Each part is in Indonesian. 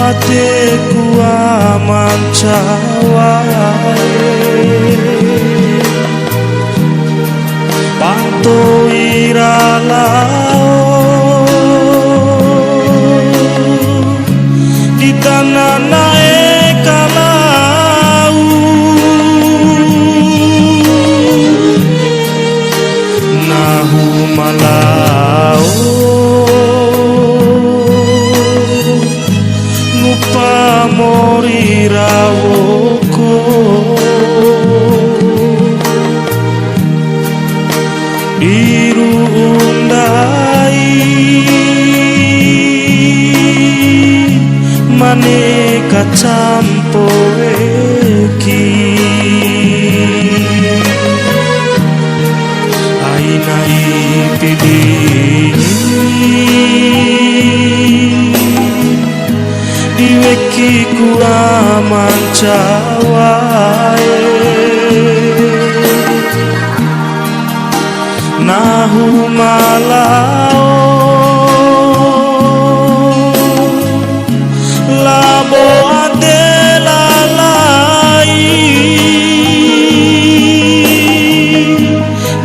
Ateku aman cawae Panto iralao di tanah naik kalau nahu malau nupa mori rawoko biru undai maneka campo eki aina ipidi diweki ku aman cawae nahu malao labo adelalai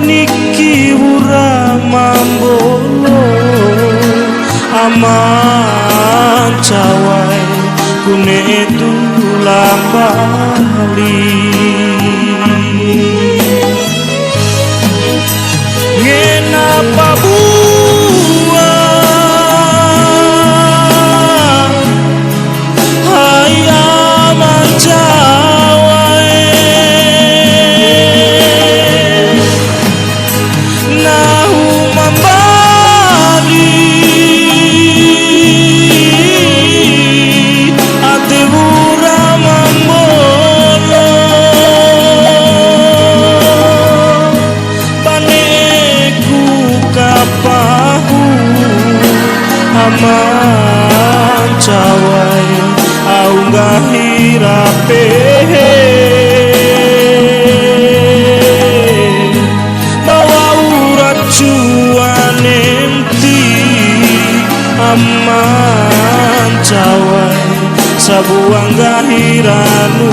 niki ura mambolo aman cawai kune itu lambali ngenapa buah hai aman cawai nahu mambali ate ura mambolo paneku kapahu aman cawai au ngahirape bawa urat cuanenti aman cawai sabuang gahiranu